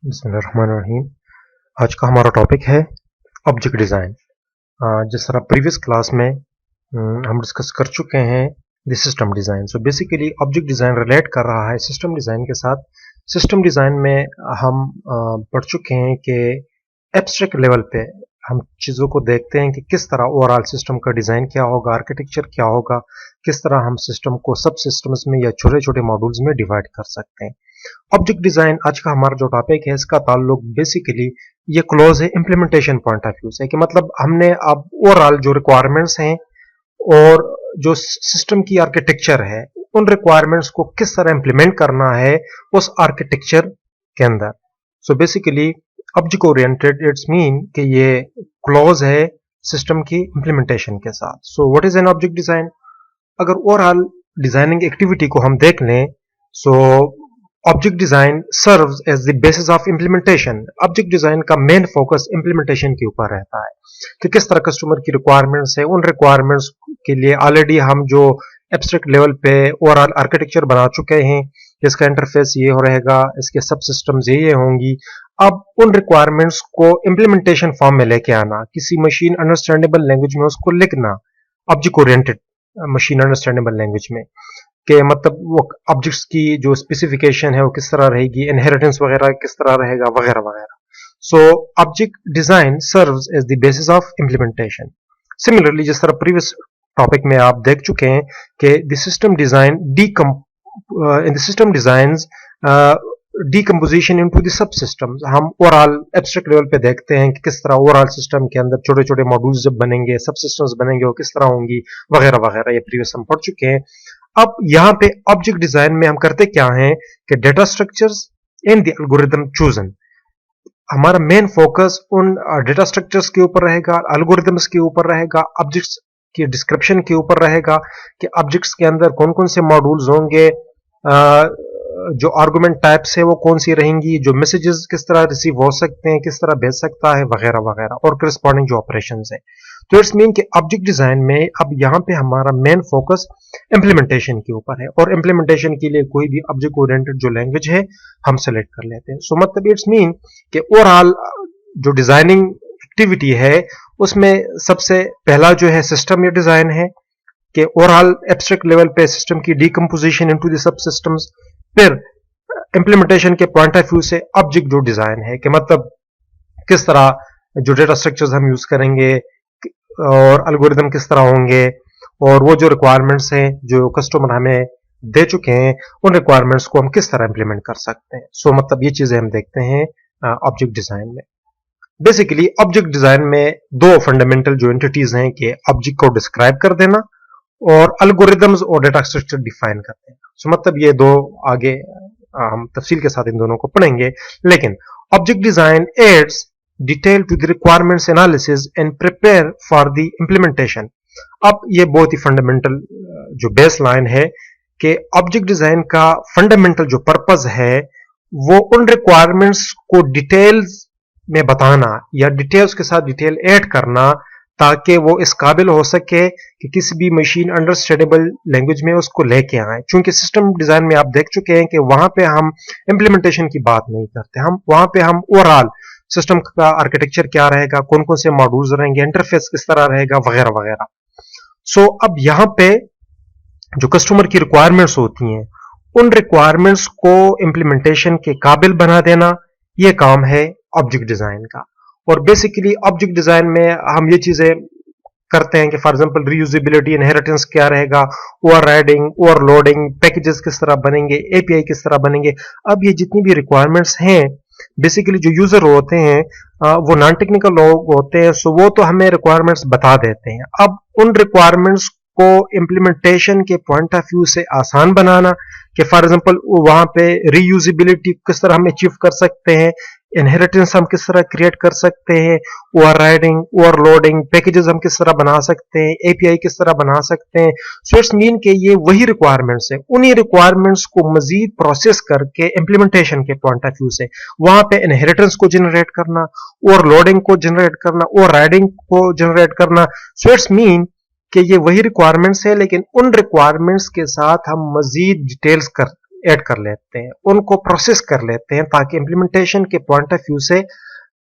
बिस्मिल्लाहिर्रहमानिर्रहीम। आज का हमारा टॉपिक है ऑब्जेक्ट डिज़ाइन। जिस तरह प्रीवियस क्लास में हम डिस्कस कर चुके हैं the system design. So basically object design relate कर रहा है सिस्टम डिज़ाइन के साथ। सिस्टम डिज़ाइन में हम पढ़ चुके हैं कि एब्स्ट्रैक्ट लेवल पे हम चीज़ों को देखते हैं कि किस तरह ओवरऑल सिस्टम का डिज़ाइन क्या होगा, आर्किटेक्चर क्या होगा, किस तरह हम सिस्टम को सब सिस्टम्स में या छोटे छोटे मॉड्यूल्स में डिवाइड कर सकते हैं। ऑब्जेक्ट डिज़ाइन आज का हमारा जो टॉपिक है, इसका ताल्लुक बेसिकली ये क्लोज है इम्प्लीमेंटेशन पॉइंट ऑफ व्यू से, कि मतलब हमने अब ओवरऑल जो रिक्वायरमेंट्स हैं और जो सिस्टम की आर्किटेक्चर है, उन रिक्वायरमेंट्स को किस तरह इंप्लीमेंट करना है उस आर्किटेक्चर के अंदर। So basically object oriented it's mean कि ये क्लोज है सिस्टम की इंप्लीमेंटेशन के साथ। So what is an object design? अगर ओवरऑल डिजाइनिंग एक्टिविटी को हम देख लें, so object design serves as the basis of implementation. Object design का मेन फोकस इंप्लीमेंटेशन के ऊपर रहता है कि किस तरह कस्टमर की रिक्वायरमेंट्स है, उन रिक्वायरमेंट्स के लिए ऑलरेडी हम जो एब्स्ट्रैक्ट लेवल पे ओवरऑल आर्किटेक्चर बना चुके हैं, जिसका इंटरफेस ये हो रहेगा, इसके सब सिस्टम्स ये होंगी। अब उन रिक्वायरमेंट्स को इंप्लीमेंटेशन फॉर्म में लेके आना, किसी मशीन अंडरस्टैंडेबल लैंग्वेज में उसको लिखना, object oriented machine understandable language में, कि मतलब वो ऑब्जेक्ट्स की जो स्पेसिफिकेशन है वो किस तरह रहेगी, इनहेरिटेंस वगैरह किस तरह रहेगा, वगैरह वगैरह। So object design serves as the basis of implementation. Similarly जिस तरह प्रीवियस टॉपिक में आप देख चुके हैं कि the system design in the system designs decomposition into the sub systems. हम ओवरऑल एब्स्ट्रैक्ट लेवल पे देखते हैं कि किस तरह ओवरऑल सिस्टम के अंदर छोटे छोटे मॉड्यूल्स जब बनेंगे, सब सिस्टम्स बनेंगे, वो किस तरह होंगी, वगैरह वगैरह। ये प्रीवियस हम पढ़ चुके हैं। अब यहां पे ऑब्जेक्ट डिजाइन में हम करते क्या हैं कि data structures in the algorithm chosen. हमारा मेन फोकस उन डेटा स्ट्रक्चर्स के ऊपर रहेगा, एल्गोरिथम्स के ऊपर रहेगा, ऑब्जेक्ट्स की डिस्क्रिप्शन के ऊपर रहेगा कि ऑब्जेक्ट्स के अंदर कौन कौन से मॉड्यूल्स होंगे, जो आर्गुमेंट टाइप्स है वो कौन सी रहेंगी, जो मैसेजेस किस तरह रिसीव हो सकते हैं, किस तरह भेज सकता है, वगैरह वगैरह, और करस्पॉन्डिंग जो ऑपरेशंस है। तो इट्स मीन कि ऑब्जेक्ट डिजाइन में अब यहां पे हमारा मेन फोकस इंप्लीमेंटेशन के ऊपर है, और इंप्लीमेंटेशन के लिए कोई भी ऑब्जेक्ट ओरिएंटेड जो लैंग्वेज है हम सेलेक्ट कर लेते हैं। सो मतलब इट्स मीन कि ओवरऑल जो डिजाइनिंग एक्टिविटी है उसमें सबसे पहला जो है सिस्टम या डिजाइन है, कि ओवरऑल एब्स्ट्रैक्ट लेवल पे सिस्टम की decomposition into the sub systems. फिर इंप्लीमेंटेशन के पॉइंट ऑफ व्यू से ऑब्जेक्ट जो डिजाइन है, कि मतलब किस तरह जो डेटा स्ट्रक्चर्स हम यूज करेंगे और एल्गोरिथम किस तरह होंगे, और वो जो रिक्वायरमेंट्स हैं जो कस्टमर हमें दे चुके हैं, उन रिक्वायरमेंट्स को हम किस तरह इंप्लीमेंट कर सकते हैं। सो मतलब ये चीजें हम देखते हैं ऑब्जेक्ट डिजाइन में। बेसिकली ऑब्जेक्ट डिजाइन में दो फंडामेंटल जो एंटिटीज हैं कि ऑब्जेक्ट को डिस्क्राइब कर देना और एल्गोरिथम्स और डेटा स्ट्रक्चर डिफाइन कर देना। सो मतलब ये दो आगे हम तफसील के साथ इन दोनों को पढ़ेंगे। लेकिन object design adds detail to the requirements analysis and prepare for the implementation. अब ये बहुत ही फंडामेंटल जो बेस लाइन है कि ऑब्जेक्ट डिजाइन का फंडामेंटल जो पर्पस है वो उन रिक्वायरमेंट्स को डिटेल्स में बताना या डिटेल्स के साथ डिटेल ऐड करना, ताकि वो इस काबिल हो सके कि किसी भी मशीन अंडरस्टैंडेबल लैंग्वेज में उसको लेके आए। चूंकि सिस्टम डिजाइन में आप देख चुके हैं कि वहां पे हम इंप्लीमेंटेशन की बात नहीं करते, हम वहां पे हम ओवरऑल सिस्टम का आर्किटेक्चर क्या रहेगा, कौन कौन से मॉड्यूल्स रहेंगे, इंटरफेस किस तरह रहेगा, वगैरह वगैरह। सो अब यहां पे जो कस्टमर की रिक्वायरमेंट्स होती हैं, उन रिक्वायरमेंट्स को इंप्लीमेंटेशन के काबिल बना देना, यह काम है ऑब्जेक्ट डिजाइन का। और बेसिकली ऑब्जेक्ट डिजाइन में हम ये चीजें करते हैं कि फॉर एग्जांपल रीयूजेबिलिटी, इनहेरिटेंस क्या रहेगा, ओवरराइडिंग, ओवरलोडिंग, पैकेजेस किस तरह बनेंगे, एपीआई किस तरह बनेंगे। अब ये जितनी भी रिक्वायरमेंट्स हैं, बेसिकली जो यूजर होते हैं वो नॉन टेक्निकल लोग होते हैं, सो वो तो हमें रिक्वायरमेंट्स बता देते हैं। अब उन रिक्वायरमेंट्स को इंप्लीमेंटेशन के पॉइंट ऑफ व्यू से आसान बनाना, कि फॉर एग्जांपल वहां पे रीयूजेबिलिटी किस तरह हम अचीव कर सकते हैं, इनहेरिटेंस हम किस तरह क्रिएट कर सकते हैं, ओवरराइडिंग, ओवरलोडिंग, पैकेजेस हम किस तरह बना सकते हैं, एपीआई किस तरह बना सकते हैं। सो इट्स मीन कि ये वही रिक्वायरमेंट्स है, उन्हीं रिक्वायरमेंट्स को मजीद प्रोसेस करके इंप्लीमेंटेशन के पॉइंट ऑफ व्यू से वहां पे इनहेरिटेंस को जनरेट करना, ओवरलोडिंग को जनरेट करना, ओवरराइडिंग को जनरेट करना। सो इट्स मीन कि ये वही रिक्वायरमेंट्स है, लेकिन उन रिक्वायरमेंट्स के साथ हम मजीद डिटेल्स ऐड कर लेते हैं, उनको प्रोसेस कर लेते हैं ताकि इंप्लीमेंटेशन के पॉइंट ऑफ व्यू से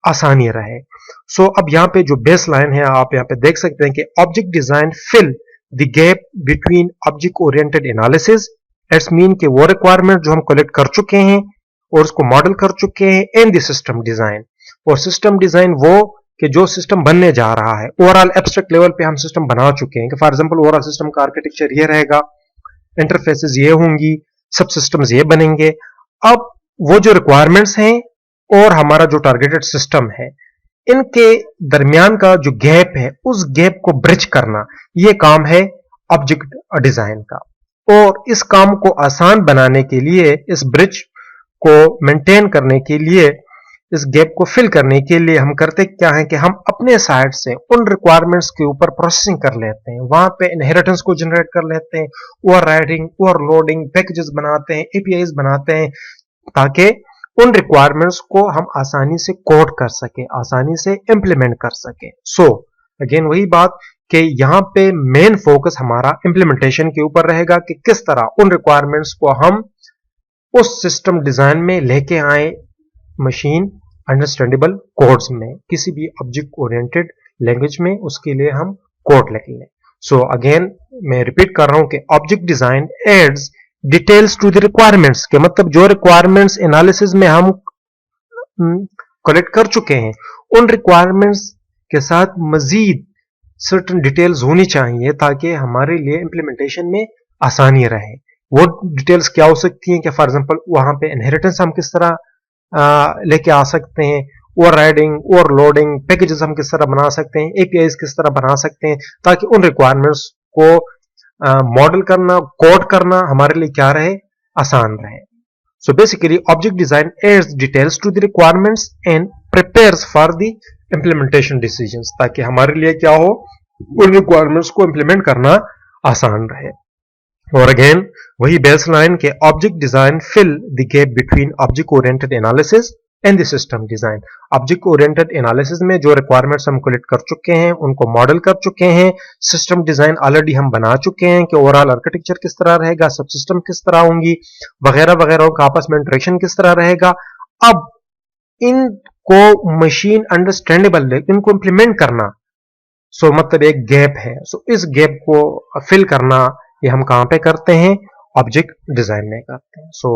आसानी रहे। सो अब यहाँ पे जो बेस लाइन है आप यहाँ पे देख सकते हैं कि object design fill the gap between object oriented analysis, it's mean कि वो रिक्वायरमेंट जो हम कलेक्ट कर चुके हैं और उसको मॉडल कर चुके हैं, एंड द सिस्टम डिजाइन, और सिस्टम डिजाइन वो कि जो सिस्टम बनने जा रहा है, ओवरऑल एब्स्ट्रैक्ट लेवल पे हम सिस्टम बना चुके हैं कि फॉर एग्जांपल ओवरऑल सिस्टम का आर्किटेक्चर ये रहेगा, इंटरफेसेस ये होंगी, सब सिस्टम्स ये बनेंगे। अब वो जो रिक्वायरमेंट्स हैं और हमारा जो टारगेटेड सिस्टम है, इनके दरमियान का जो गैप है, उस गैप को ब्रिज करना, ये काम है ऑब्जेक्ट डिजाइन का। और इस काम को आसान बनाने के लिए, इस ब्रिज को मेंटेन करने के लिए, इस गैप को फिल करने के लिए हम करते क्या है कि हम अपने साइड से उन रिक्वायरमेंट्स के ऊपर प्रोसेसिंग कर लेते हैं, वहां पे इनहेरिटेंस को जनरेट कर लेते हैं, ओवरराइडिंग, ओवरलोडिंग, पैकेजेस बनाते हैं, एपीआईज बनाते हैं, ताकि उन रिक्वायरमेंट्स को हम आसानी से कोड कर सके, आसानी से इंप्लीमेंट कर सके। सो अगेन वही बात कि यहाँ पे मेन फोकस हमारा इंप्लीमेंटेशन के ऊपर रहेगा कि किस तरह उन रिक्वायरमेंट्स को हम उस सिस्टम डिजाइन में लेके आए, मशीन अंडरस्टैंडेबल कोड्स में, किसी भी ऑब्जेक्ट ओरिएंटेड लैंग्वेज में उसके लिए हम कोड लिख लें। सो अगेन मैं रिपीट कर रहा हूं कि object design adds details to the requirements, के मतलब जो रिक्वायरमेंट्स एनालिसिस में हम कलेक्ट कर चुके हैं, उन रिक्वायरमेंट्स के साथ मजीद सर्टेन डिटेल्स होनी चाहिए ताकि हमारे लिए इंप्लीमेंटेशन में आसानी रहे। वो डिटेल्स क्या हो सकती हैं कि फॉर एग्जांपल वहां पे इनहेरिटेंस हम किस तरह लेके आ सकते हैं, ओवरराइडिंग, ओवरलोडिंग, पैकेजेस हम किस तरह बना सकते हैं, एपीआईज किस तरह बना सकते हैं, ताकि उन रिक्वायरमेंट्स को मॉडल करना, कोड करना हमारे लिए क्या रहे, आसान रहे। So basically object design adds details to the requirements and prepares for the implementation decisions, ताकि हमारे लिए क्या हो, उन रिक्वायरमेंट्स को इंप्लीमेंट करना आसान रहे। और अगेन वही बेस लाइन के object design fill the gap between object oriented analysis and the system design. Object oriented analysis में जो रिक्वायरमेंट्स हम कलेक्ट कर चुके हैं, उनको मॉडल कर चुके हैं, सिस्टम डिजाइन ऑलरेडी हम बना चुके हैं कि ओवरऑल आर्किटेक्चर किस तरह रहेगा, सब सिस्टम किस तरह होंगी, वगैरह वगैरह का आपस में इंटरेक्शन किस तरह रहेगा। अब इनको मशीन अंडरस्टैंडेबल, इनको इंप्लीमेंट करना, सो मतलब एक गैप है, सो इस गैप को फिल करना ये हम कहां पे करते हैं, ऑब्जेक्ट डिजाइन में करते हैं। सो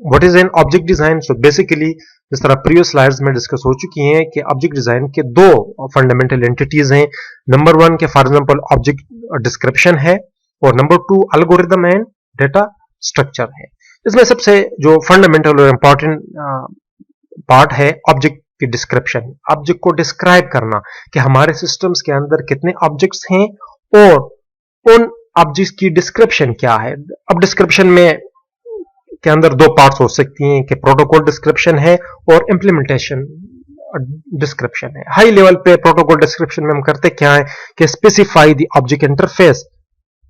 what is an object design? So basically जिस तरह प्रीवियस स्लाइड्स में डिस्कस हो चुकी हैं कि ऑब्जेक्ट डिजाइन के दो फंडामेंटल एंटिटीज हैं। नंबर वन के फॉर एग्जांपल ऑब्जेक्ट डिस्क्रिप्शन है, और number two algorithm and data structure है। इसमें सबसे जो फंडामेंटल और इंपॉर्टेंट पार्ट है ऑब्जेक्ट की डिस्क्रिप्शन, ऑब्जेक्ट को डिस्क्राइब करना कि हमारे सिस्टम्स के अंदर कितने ऑब्जेक्ट्स हैं और उन ऑब्जेक्ट्स की डिस्क्रिप्शन क्या है। अब डिस्क्रिप्शन में के अंदर दो पार्ट्स हो सकती हैं कि प्रोटोकॉल डिस्क्रिप्शन है और इंप्लीमेंटेशन डिस्क्रिप्शन है। हाई लेवल पे प्रोटोकॉल डिस्क्रिप्शन में हम करते क्या है कि specify the object interface,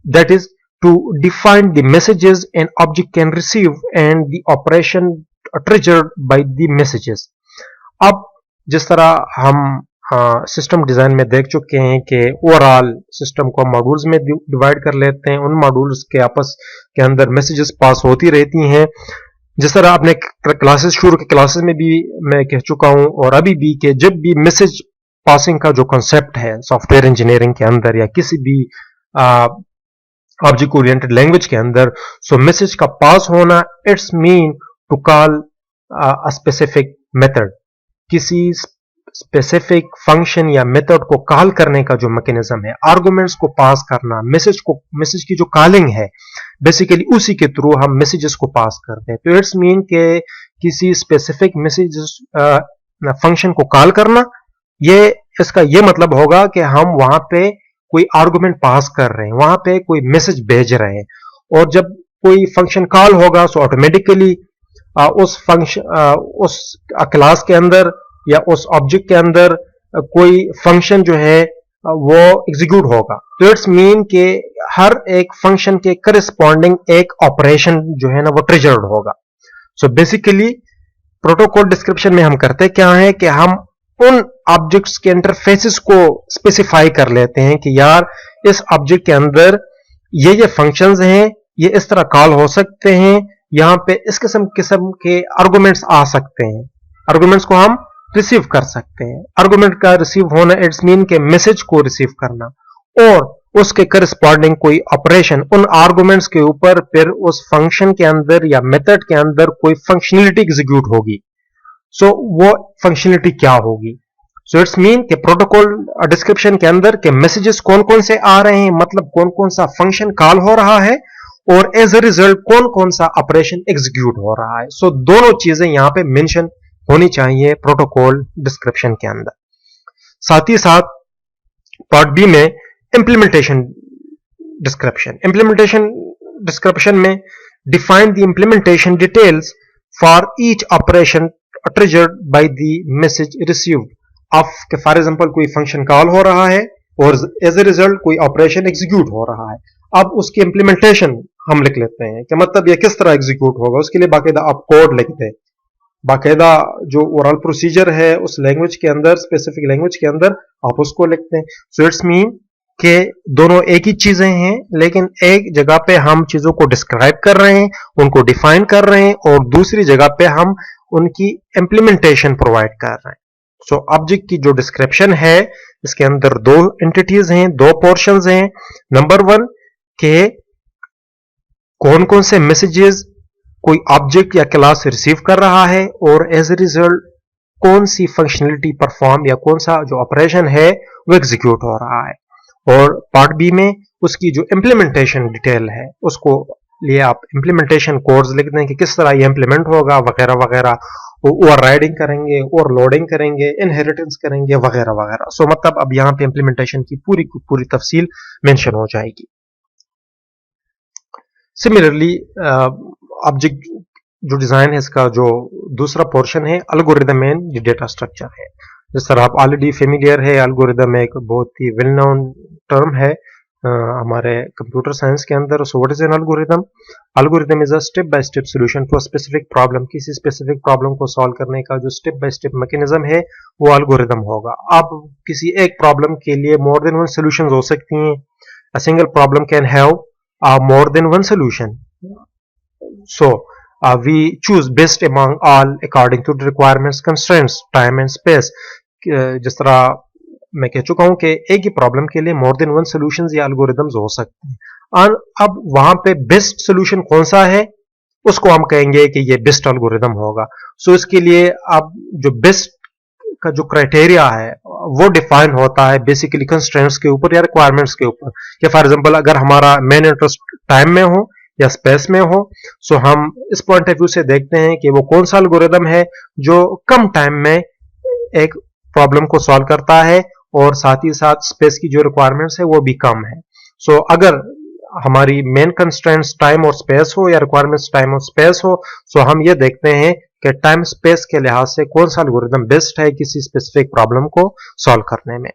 that is to define the messages an object can receive and the operation triggered by the messages. अब जिस तरह हम सिस्टम डिजाइन में देख चुके हैं कि ओवरऑल सिस्टम को मॉड्यूल्स में डिवाइड कर लेते हैं, उन मॉड्यूल्स के आपस के अंदर मैसेजेस पास होती रहती हैं। जिस तरह आपने क्लासेस शुरू के क्लासेस में भी मैं कह चुका हूं और अभी भी कि जब भी मैसेज पासिंग का जो कॉन्सेप्ट है सॉफ्टवेयर इंजीनियरिंग के अंदर या किसी भी ऑब्जेक्ट ओरिएंटेड लैंग्वेज के अंदर, सो मैसेज का पास होना it's mean to call a specific method, किसी स्पेसिफिक फंक्शन या मेथड को कॉल करने का जो मैकेनिज्म है, आर्गुमेंट्स को पास करना, मैसेज की जो कॉलिंग है, बेसिकली उसी के थ्रू हम मैसेजेस को पास करते हैं। तो इट्स मीन के किसी स्पेसिफिक मैसेज फंक्शन को कॉल करना, ये इसका ये मतलब होगा कि हम वहां पे कोई आर्गुमेंट पास कर रहे हैं, वहां पे कोई मैसेज भेज रहे हैं, और जब कोई फंक्शन कॉल होगा सो ऑटोमेटिकली उस फंक्शन उस क्लास के अंदर या उस ऑब्जेक्ट के अंदर कोई फंक्शन जो है वो एग्जीक्यूट होगा। तो इट्स मीन के हर एक फंक्शन के करस्पॉन्डिंग एक ऑपरेशन जो है ना वो ट्रिगर्ड होगा। सो बेसिकली प्रोटोकॉल डिस्क्रिप्शन में हम करते क्या है कि हम उन ऑब्जेक्ट्स के इंटरफेसेस को स्पेसिफाई कर लेते हैं कि यार इस ऑब्जेक्ट के अंदर ये फंक्शंस हैं, ये इस तरह कॉल हो सकते हैं, यहाँ पे इस किस्म के आर्गुमेंट्स आ सकते हैं, आर्गुमेंट्स को हम रिसीव कर सकते हैं। आर्गुमेंट का रिसीव होना इट्स मीन के मैसेज को रिसीव करना और उसके करस्पॉन्डिंग कोई ऑपरेशन उन आर्गुमेंट्स के ऊपर फिर उस फंक्शन के अंदर या मेथड के अंदर कोई फंक्शनलिटी एग्जीक्यूट होगी। सो वो फंक्शनलिटी क्या होगी? सो इट्स मीन के प्रोटोकॉल डिस्क्रिप्शन के अंदर के मैसेजेस कौन कौन से आ रहे हैं, मतलब कौन कौन सा फंक्शन कॉल हो रहा है और एज ए रिजल्ट कौन कौन सा ऑपरेशन एग्जीक्यूट हो रहा है। सो दोनों चीजें यहां पे मेंशन होनी चाहिए प्रोटोकॉल डिस्क्रिप्शन के अंदर। साथ ही साथ पार्ट बी में इंप्लीमेंटेशन डिस्क्रिप्शन में define the implementation details for each operation triggered by the message received. अब फॉर एग्जांपल कोई फंक्शन कॉल हो रहा है और एज ए रिजल्ट कोई ऑपरेशन एग्जीक्यूट हो रहा है। अब उसकी इंप्लीमेंटेशन हम लिख लेते हैं कि मतलब ये किस तरह एग्जीक्यूट होगा, उसके लिए बाकायदा आप कोड लिखते हैं, बाकायदा जो ओरल प्रोसीजर है उस लैंग्वेज के अंदर, स्पेसिफिक लैंग्वेज के अंदर आप उसको लिखते हैं। सो इट्स मीन के दोनों एक ही चीजें हैं, लेकिन एक जगह पे हम चीजों को डिस्क्राइब कर रहे हैं, उनको डिफाइन कर रहे हैं और दूसरी जगह पे हम उनकी इंप्लीमेंटेशन प्रोवाइड कर रहे हैं। सो ऑब्जेक्ट की जो डिस्क्रिप्शन है इसके अंदर दो एंटिटीज हैं, दो पोर्शंस हैं। नंबर वन के कौन कौन से मैसेजेस कोई ऑब्जेक्ट या क्लास रिसीव कर रहा है और एज ए रिजल्ट कौन सी फंक्शनलिटी परफॉर्म या कौन सा जो ऑपरेशन है वो एग्जीक्यूट हो रहा है। और पार्ट बी में उसकी जो इंप्लीमेंटेशन डिटेल है उसको लिए आप इंप्लीमेंटेशन कोड्स लिख दें कि किस तरह ये इंप्लीमेंट होगा वगैरह वगैरह, ओवर राइडिंग करेंगे, ओवर लोडिंग करेंगे, इनहेरिटेंस करेंगे वगैरह वगैरह। सो मतलब अब यहां पे इंप्लीमेंटेशन की पूरी तफसील मेंशन हो जाएगी। सिमिलरली ऑब्जेक्ट जो डिजाइन है इसका जो दूसरा पोर्शन है एल्गोरिदम एंड डेटा स्ट्रक्चर है। जिस तरह आप ऑलरेडी फेमिलियर है, एल्गोरिदम एक बहुत ही वेल नोन टर्म है हमारे कंप्यूटर साइंस के अंदर। So what is an algorithm? Algorithm is a step by step solution to a specific problem. किसी स्पेसिफिक प्रॉब्लम को सॉल्व करने का जो स्टेप बाय स्टेप मैकेनिज्म है वो एल्गोरिदम होगा। अब किसी एक प्रॉब्लम के लिए मोर देन वन सॉल्यूशंस हो सकती हैं। A single problem can have more than one solution. So we choose best among all according to the requirements, constraints, time and space. जिस तरह मैं कह चुका हूं कि एक ही प्रॉब्लम के लिए मोर देन वन सॉल्यूशंस या एल्गोरिदम्स हो सकते हैं। अब वहां पे बेस्ट सॉल्यूशन कौन सा है उसको हम कहेंगे कि ये बेस्ट एल्गोरिदम होगा। सो इसके लिए अब जो बेस्ट का जो क्राइटेरिया है वो डिफाइन होता है बेसिकली कंस्ट्रेंट्स के ऊपर या रिक्वायरमेंट्स के ऊपर। कि फॉर एग्जांपल अगर हमारा मेन इंटरेस्ट टाइम में हो या स्पेस में हो, सो हम इस पॉइंट ऑफ व्यू से देखते हैं कि वो कौन सा एल्गोरिदम है जो कम टाइम में एक प्रॉब्लम को सॉल्व करता है और साथ ही साथ स्पेस की जो रिक्वायरमेंट्स है वो भी कम है। सो अगर हमारी मेन कंस्ट्रेंट्स टाइम और स्पेस हो या रिक्वायरमेंट्स टाइम और स्पेस हो, सो हम ये देखते हैं कि टाइम स्पेस के लिहाज से कौन सा एल्गोरिदम बेस्ट है किसी स्पेसिफिक प्रॉब्लम को सॉल्व करने में।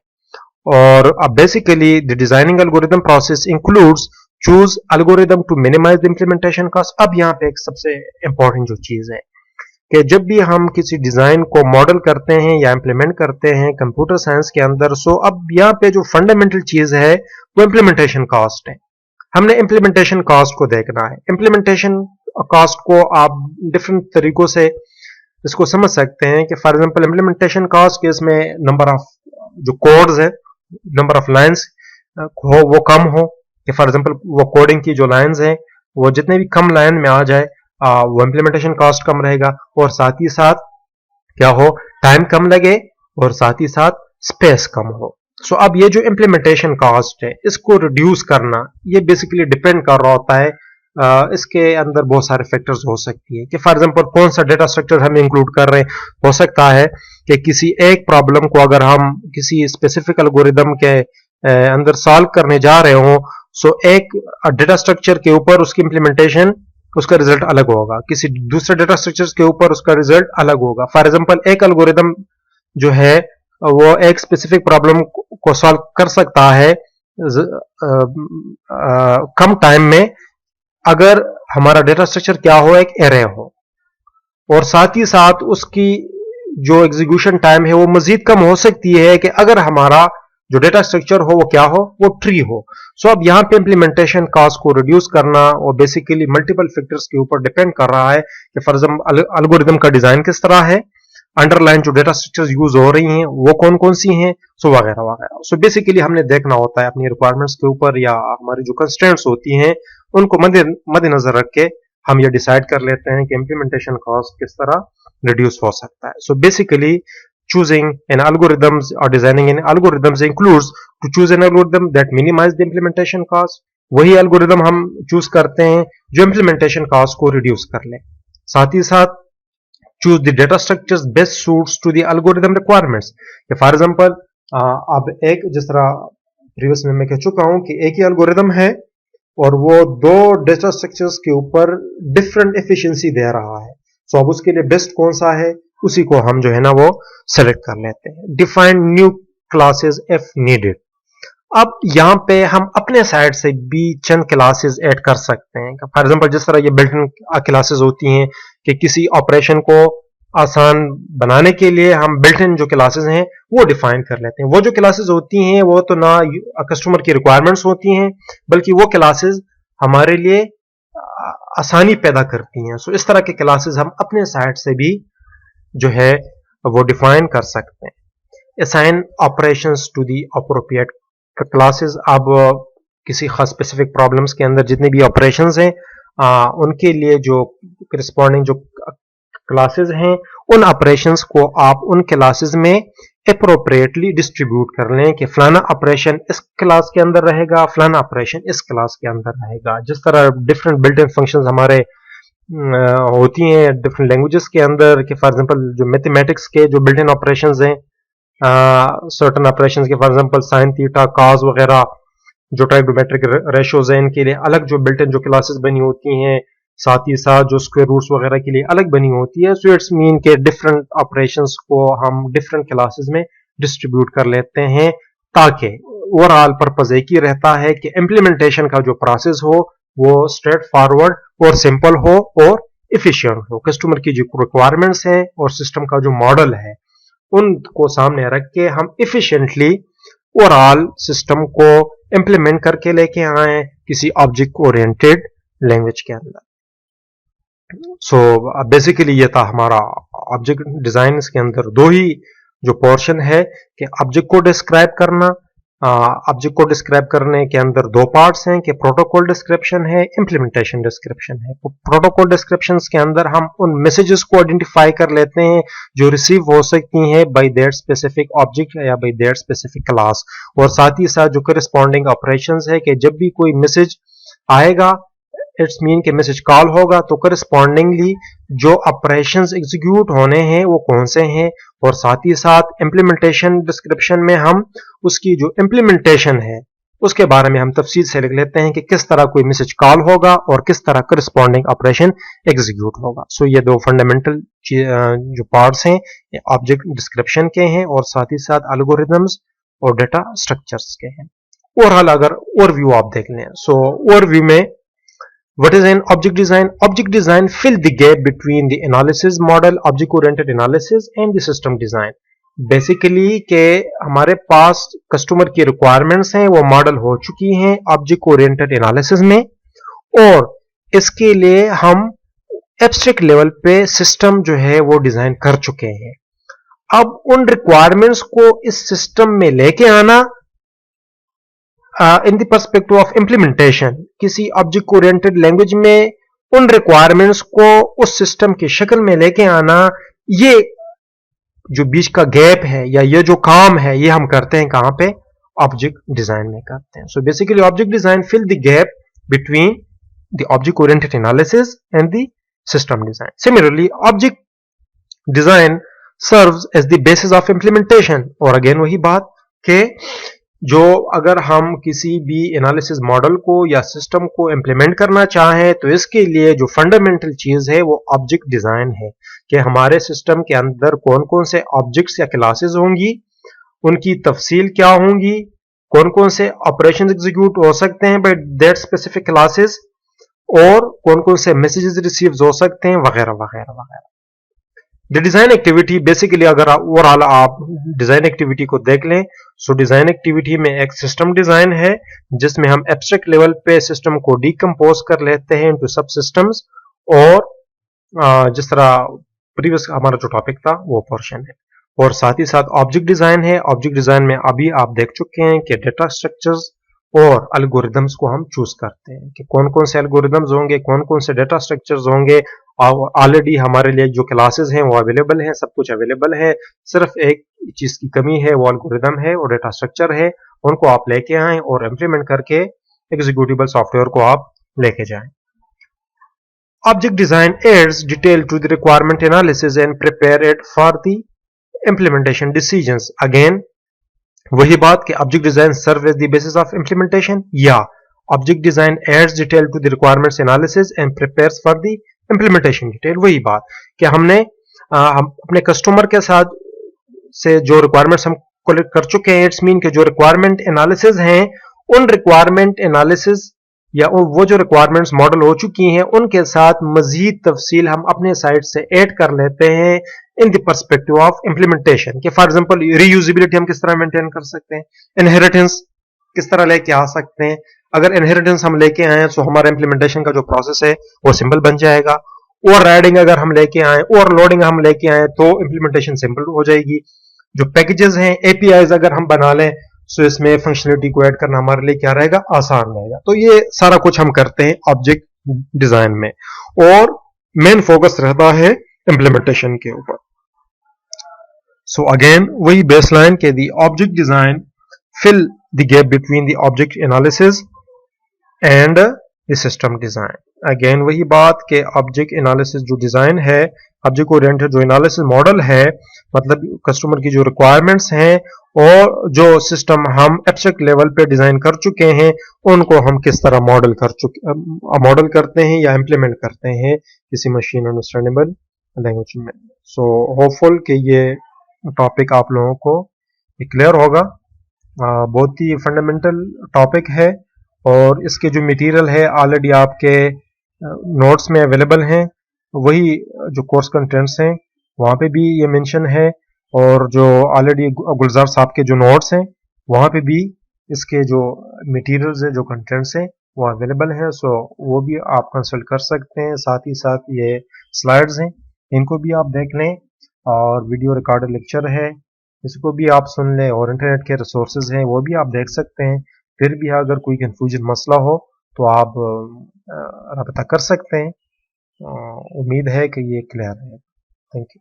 और अब basically the designing algorithm process includes choose algorithm to minimize the implementation cost. अब यहाँ पे एक सबसे इंपॉर्टेंट जो चीज है कि जब भी हम किसी डिजाइन को मॉडल करते हैं या इंप्लीमेंट करते हैं कंप्यूटर साइंस के अंदर, सो अब यहाँ पे जो फंडामेंटल चीज है वो इंप्लीमेंटेशन कॉस्ट है। हमने इंप्लीमेंटेशन कॉस्ट को देखना है। इंप्लीमेंटेशन कॉस्ट को आप डिफरेंट तरीकों से इसको समझ सकते हैं कि फॉर एग्जांपल इंप्लीमेंटेशन कॉस्ट के इसमें नंबर ऑफ जो कोड्स है, नंबर ऑफ लाइंस हो वो कम हो। कि फॉर एग्जांपल वो कोडिंग की जो लाइंस हैं वो जितने भी कम लाइन में आ जाए वो इंप्लीमेंटेशन कॉस्ट कम रहेगा। और साथ ही साथ क्या हो, टाइम कम लगे और साथ ही साथ स्पेस कम हो। सो अब ये जो इंप्लीमेंटेशन कॉस्ट है इसको रिड्यूस करना ये बेसिकली डिपेंड कर रहा होता है इसके अंदर बहुत सारे फैक्टर्स हो सकती है। कि फॉर एग्जांपल कौन सा डेटा स्ट्रक्चर हम इंक्लूड कर रहे हैं। हो सकता है कि किसी एक प्रॉब्लम को अगर हम किसी स्पेसिफिक एल्गोरिदम के अंदर सॉल्व करने जा रहे हो, सो एक डेटा स्ट्रक्चर के ऊपर उसकी इंप्लीमेंटेशन उसका रिजल्ट अलग होगा, किसी दूसरे डेटा स्ट्रक्चर के ऊपर उसका रिजल्ट अलग होगा। फॉर एग्जांपल एक एल्गोरिदम जो है वो एक स्पेसिफिक प्रॉब्लम को सॉल्व कर सकता है कम टाइम में अगर हमारा डेटा स्ट्रक्चर क्या हो, एक एरे हो, और साथ ही साथ उसकी जो एग्जीक्यूशन टाइम है वो मजीद कम हो सकती है कि अगर हमारा जो डेटा स्ट्रक्चर हो वो क्या हो, वो ट्री हो। सो अब यहाँ पे इंप्लीमेंटेशन कॉस्ट को रिड्यूस करना और बेसिकली मल्टीपल फैक्टर्स के ऊपर डिपेंड कर रहा है कि फॉर एग्जाम्पल एल्गोरिदम का डिजाइन किस तरह है, अंडरलाइन जो डेटा स्ट्रक्चर्स यूज हो रही हैं वो कौन कौन सी हैं, सो वगैरह वगैरह। सो बेसिकली हमने देखना होता है अपनी रिक्वायरमेंट्स के ऊपर या हमारी जो कंस्ट्रेंट्स होती हैं उनको मद्देनजर रख के हम ये डिसाइड कर लेते हैं कि इंप्लीमेंटेशन कॉस्ट किस तरह रिड्यूस हो सकता है। So basically choosing an algorithms or designing an algorithms includes to choose an algorithm that minimize the implementation cost। वही algorithm हम choose करते हैं जो implementation cost को reduce कर ले। साथ ही साथ choose the data structures best suits to the algorithm requirements। For example अब एक जिस तरह प्रीवियस में मैं कह चुका हूं कि एक ही algorithm है और वो दो डेटा स्ट्रक्चर्स के ऊपर डिफरेंट एफिशिएंसी दे रहा है। सो अब उसके लिए बेस्ट कौन सा है उसी को हम जो है ना वो सेलेक्ट कर लेते हैं। Define new classes if needed. अब यहाँ पे हम अपने साइड से भी चंद क्लासेस ऐड कर सकते हैं। फॉर एग्जांपल जिस तरह ये बिल्ट इन क्लासेस होती हैं कि किसी ऑपरेशन को आसान बनाने के लिए हम बिल्ट इन जो क्लासेस हैं वो डिफाइन कर लेते हैं। वो जो क्लासेस होती हैं वो तो ना कस्टमर की रिक्वायरमेंट्स होती हैं बल्कि वो क्लासेस हमारे लिए आसानी पैदा करती हैं। सो इस तरह के क्लासेस हम अपने साइड से भी जो है वो डिफाइन कर सकते हैं। Assign operations to the appropriate classes. अब किसी खास स्पेसिफिक प्रॉब्लम्स के अंदर जितने भी ऑपरेशंस हैं उनके लिए जो करस्पॉन्डिंग जो क्लासेस हैं उन ऑपरेशंस को आप उन क्लासेस में अप्रोप्रिएटली डिस्ट्रीब्यूट कर लें कि फलाना ऑपरेशन इस क्लास के अंदर रहेगा, फलाना ऑपरेशन इस क्लास के अंदर रहेगा। जिस तरह डिफरेंट बिल्ट इन फंक्शंस हमारे होती हैं डिफरेंट लैंग्वेजेस के अंदर कि फॉर एग्जांपल जो मैथमेटिक्स के जो बिल्ट इन ऑपरेशंस हैं सर्टेन ऑपरेशंस के for example sine theta cos वगैरह जो ट्राइगोनोमेट्रिक रेशियोज हैं इनके लिए अलग जो बिल्ट इन जो क्लासेस बनी होती हैं, साथ ही साथ जो स्क्वायर रूट्स वगैरह के लिए अलग बनी होती है। सो इट्स मीन के डिफरेंट ऑपरेशंस को हम डिफरेंट क्लासेस में डिस्ट्रीब्यूट कर लेते हैं ताकि ओवरऑल पर्पज एक ही रहता है कि इम्प्लीमेंटेशन का जो प्रोसेस हो वो स्ट्रेट फॉरवर्ड और सिंपल हो और इफिशिएंट हो। कस्टमर की जो रिक्वायरमेंट्स हैं और सिस्टम का जो मॉडल है उनको सामने रख के हम इफिशिएंटली ओवरऑल सिस्टम को इंप्लीमेंट करके लेके आए किसी ऑब्जेक्ट ओरिएंटेड लैंग्वेज के अंदर। सो बेसिकली ये था हमारा ऑब्जेक्ट डिजाइन। इसके अंदर दो ही जो पोर्शन है कि ऑब्जेक्ट को डिस्क्राइब करना। ऑब्जेक्ट को डिस्क्राइब करने के अंदर दो पार्ट्स हैं कि प्रोटोकॉल डिस्क्रिप्शन है, इंप्लीमेंटेशन डिस्क्रिप्शन है। प्रोटोकॉल डिस्क्रिप्शंस के अंदर हम उन मैसेजेस को आइडेंटिफाई कर लेते हैं जो रिसीव हो सकती हैं बाय दैट स्पेसिफिक ऑब्जेक्ट या बाय दैट स्पेसिफिक क्लास, और साथ ही साथ जो करस्पॉन्डिंग ऑपरेशंस है कि जब भी कोई मैसेज आएगा इट्स मीन के मैसेज कॉल होगा तो करस्पॉन्डिंगली जो ऑपरेशंस एग्जीक्यूट होने हैं वो कौन से हैं, और साथ ही साथ इंप्लीमेंटेशन डिस्क्रिप्शन में हम उसकी जो इंप्लीमेंटेशन है उसके बारे में हम तफसील से लिख लेते हैं कि किस तरह कोई मैसेज कॉल होगा और किस तरह करस्पॉन्डिंग ऑपरेशन एग्जीक्यूट होगा। सो ये दो फंडामेंटल जो पार्ट्स हैं ऑब्जेक्ट डिस्क्रिप्शन के हैं और साथ ही साथ एल्गोरिथम्स और डेटा स्ट्रक्चर्स के हैं। ओवरऑल अगर ओवरव्यू आप देख लें, सो ओवरव्यू में what is an object design? Object design fill the gap between the analysis model, object oriented analysis and the system design। Basically के हमारे पास कस्टमर की रिक्वायरमेंट्स हैं वो मॉडल हो चुकी हैं ऑब्जेक्ट ओरिएंटेड एनालिसिस में, और इसके लिए हम एब्स्ट्रैक्ट लेवल पे सिस्टम जो है वो डिजाइन कर चुके हैं। अब उन रिक्वायरमेंट्स को इस सिस्टम में लेके आना in the perspective of implementation, किसी ऑब्जेक्ट ओरिएंटेड लैंग्वेज में उन रिक्वायरमेंट्स को उस सिस्टम की शक्ल में लेके आना, ये जो बीच का गैप है या ये जो काम है ये हम करते हैं कहां पे, ऑब्जेक्ट डिजाइन में करते हैं। So basically object design fill the gap between the object oriented analysis and the system design. Similarly object design serves as the basis of implementation, और अगेन वही बात के जो अगर हम किसी भी एनालिसिस मॉडल को या सिस्टम को इंप्लीमेंट करना चाहें तो इसके लिए जो फंडामेंटल चीज है वो ऑब्जेक्ट डिजाइन है कि हमारे सिस्टम के अंदर कौन कौन से ऑब्जेक्ट्स या क्लासेस होंगी, उनकी तफसील क्या होंगी, कौन कौन से ऑपरेशन एग्जीक्यूट हो सकते हैं बाय दैट स्पेसिफिक क्लासेस, और कौन कौन से मैसेजेस रिसीव हो सकते हैं वगैरह वगैरह वगैरह। द डिजाइन एक्टिविटी बेसिकली अगर ओवरऑल आप डिजाइन एक्टिविटी को देख लें, सो डिजाइन एक्टिविटी में एक सिस्टम डिजाइन है जिसमें हम एब्स्ट्रैक्ट लेवल पे सिस्टम को डिकम्पोज कर लेते हैं इनटू सब सिस्टम्स, और जिस तरह प्रीवियस हमारा जो टॉपिक था वो पोर्शन है। और साथ ही साथ ऑब्जेक्ट डिजाइन है। ऑब्जेक्ट डिजाइन में अभी आप देख चुके हैं कि डेटा स्ट्रक्चर्स और एल्गोरिदम्स को हम चूज करते हैं कि कौन कौन से एल्गोरिदम्स होंगे, कौन कौन से डेटा स्ट्रक्चर्स होंगे। ऑलरेडी हमारे लिए जो क्लासेस हैं वो अवेलेबल हैं, सब कुछ अवेलेबल है, सिर्फ एक चीज की कमी है, वो एल्गोरिदम है और डेटा स्ट्रक्चर है। उनको आप लेके आए और इंप्लीमेंट करके एग्जीक्यूटिबल सॉफ्टवेयर को आप लेके जाएं। Object design adds detail to the requirement analysis and prepare it for the implementation decisions. Again, वही बात कि object design serve as the basis of implementation, या object design adds detail to the requirements analysis and prepares for the implementation detail। वही बात कि हम अपने customer के साथ से जो रिक्वायरमेंट्स हम कलेक्ट कर चुके हैं, इट्स मीन के जो रिक्वायरमेंट एनालिसिस हैं, उन रिक्वायरमेंट एनालिसिस या वो जो रिक्वायरमेंट्स मॉडल हो चुकी हैं उनके साथ मजीद तफसील हम अपने साइड से ऐड कर लेते हैं in the perspective of implementation. कि फॉर एग्जांपल रीयूजेबिलिटी हम किस तरह मेंटेन कर सकते हैं, इनहेरिटेंस किस तरह लेके आ सकते हैं। अगर इनहेरिटेंस हम लेके आए तो हमारा इंप्लीमेंटेशन का जो प्रोसेस है वो सिंपल बन जाएगा। ओवर राइडिंग अगर हम लेके आए, ओवरलोडिंग हम लेके आए तो इंप्लीमेंटेशन सिंपल हो जाएगी। जो पैकेजेस हैं, एपीआईज अगर हम बना लें सो इसमें फंक्शनलिटी को ऐड करना हमारे लिए क्या रहेगा, आसान रहेगा। तो ये सारा कुछ हम करते हैं ऑब्जेक्ट डिजाइन में, और मेन फोकस रहता है इंप्लीमेंटेशन के ऊपर। सो अगेन वही बेसलाइन के the object design fill the gap between the object analysis and the system design. Again वही बात के ऑब्जेक्ट एनालिसिस जो डिजाइन है, ऑब्जेक्ट ओरिएंटेड जो एनालिसिस मॉडल है, मतलब कस्टमर की जो रिक्वायरमेंट्स हैं और जो सिस्टम हम एब्स्ट्रैक्ट लेवल पे डिजाइन कर चुके हैं उनको हम किस तरह मॉडल करते हैं या इंप्लीमेंट करते हैं किसी मशीन अंडरस्टैंडेबल लैंग्वेज में। सो होपफुल कि ये टॉपिक आप लोगों को क्लियर होगा। बहुत ही फंडामेंटल टॉपिक है और इसके जो मटेरियल है ऑलरेडी आपके नोट्स में अवेलेबल हैं। वही जो कोर्स कंटेंट्स हैं वहाँ पे भी ये मेंशन है, और जो ऑलरेडी गुलजार साहब के जो नोट्स हैं वहाँ पे भी इसके जो मटेरियल्स हैं, जो कंटेंट्स हैं वो अवेलेबल हैं। सो वो भी आप कंसल्ट कर सकते हैं। साथ ही साथ ये स्लाइड्स हैं, इनको भी आप देख लें, और वीडियो रिकॉर्डेड लेक्चर है इसको भी आप सुन लें, और इंटरनेट के रिसोर्सेज हैं वो भी आप देख सकते हैं। फिर भी अगर कोई कंफ्यूजन मसला हो तो आप रब्ता कर सकते हैं। उम्मीद है कि ये क्लियर है। Thank you.